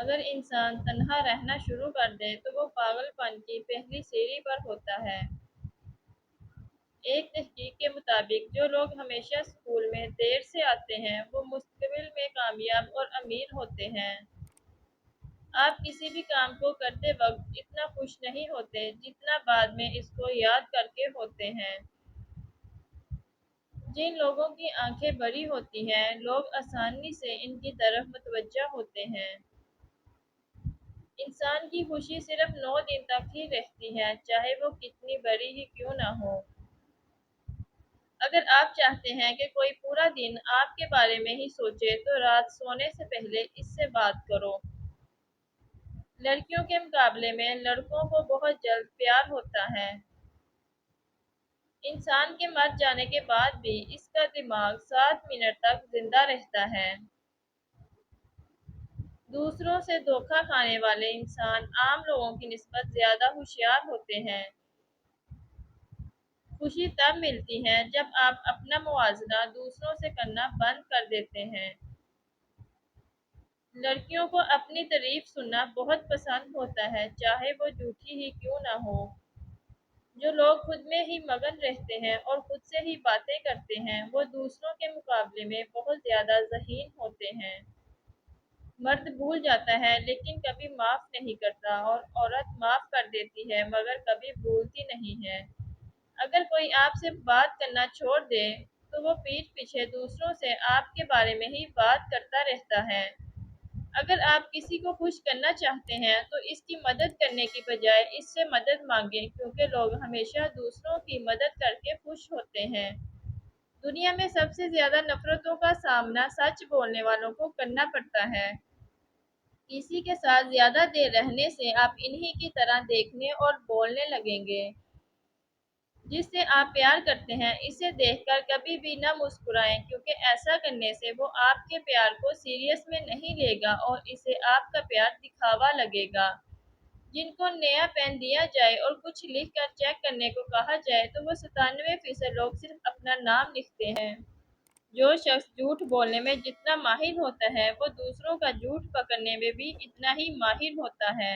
اگر انسان تنہا رہنا شروع کر دے تو وہ پاگل پن کی پہلی سیڑھی پر ہوتا ہے۔ ایک تحقیق کے مطابق جو لوگ ہمیشہ اسکول میں دیر سے آتے ہیں وہ مستقبل میں کامیاب اور امیر ہوتے ہیں۔ آپ کسی بھی کام کو کرتے وقت اتنا خوش نہیں ہوتے جتنا بعد میں اس کو یاد کر کے ہوتے ہیں۔ جن لوگوں کی آنکھیں بڑی ہوتی ہیں لوگ آسانی سے ان کی طرف متوجہ ہوتے ہیں۔ انسان کی خوشی صرف 9 دن تک ہی رہتی ہے، چاہے وہ کتنی بڑی ہی کیوں نہ ہو۔ اگر آپ چاہتے ہیں کہ کوئی پورا دن آپ کے بارے میں ہی سوچے تو رات سونے سے پہلے اس سے بات کرو۔ لڑکیوں کے مقابلے میں لڑکوں کو بہت جلد پیار ہوتا ہے۔ انسان کے مر جانے کے بعد بھی اس کا دماغ 7 منٹ تک زندہ رہتا ہے۔ دوسروں سے دھوکہ کھانے والے انسان عام لوگوں کی نسبت زیادہ ہوشیار ہوتے ہیں۔ خوشی تب ملتی ہے جب آپ اپنا موازنہ دوسروں سے کرنا بند کر دیتے ہیں۔ لڑکیوں کو اپنی تعریف سننا بہت پسند ہوتا ہے، چاہے وہ جھوٹی ہی کیوں نہ ہو۔ جو لوگ خود میں ہی مگن رہتے ہیں اور خود سے ہی باتیں کرتے ہیں وہ دوسروں کے مقابلے میں بہت زیادہ ذہین ہوتے ہیں۔ مرد بھول جاتا ہے لیکن کبھی معاف نہیں کرتا اور عورت معاف کر دیتی ہے مگر کبھی بھولتی نہیں ہے۔ اگر کوئی آپ سے بات کرنا چھوڑ دے تو وہ پیٹھ پیچھے دوسروں سے آپ کے بارے میں ہی بات کرتا رہتا ہے۔ اگر آپ کسی کو خوش کرنا چاہتے ہیں تو اس کی مدد کرنے کی بجائے اس سے مدد مانگیں، کیونکہ لوگ ہمیشہ دوسروں کی مدد کر کے خوش ہوتے ہیں۔ دنیا میں سب سے زیادہ نفرتوں کا سامنا سچ بولنے والوں کو کرنا پڑتا ہے۔ کسی کے ساتھ زیادہ دیر رہنے سے آپ انہی کی طرح دیکھنے اور بولنے لگیں گے۔ جس سے آپ پیار کرتے ہیں اسے دیکھ کر کبھی بھی نہ مسکرائیں، کیونکہ ایسا کرنے سے وہ آپ کے پیار کو سیریس میں نہیں لے گا اور اسے آپ کا پیار دکھاوا لگے گا۔ جن کو نیا پین دیا جائے اور کچھ لکھ کر چیک کرنے کو کہا جائے تو وہ 97% لوگ صرف اپنا نام لکھتے ہیں۔ جو شخص جھوٹ بولنے میں جتنا ماہر ہوتا ہے وہ دوسروں کا جھوٹ پکڑنے میں بھی اتنا ہی ماہر ہوتا ہے۔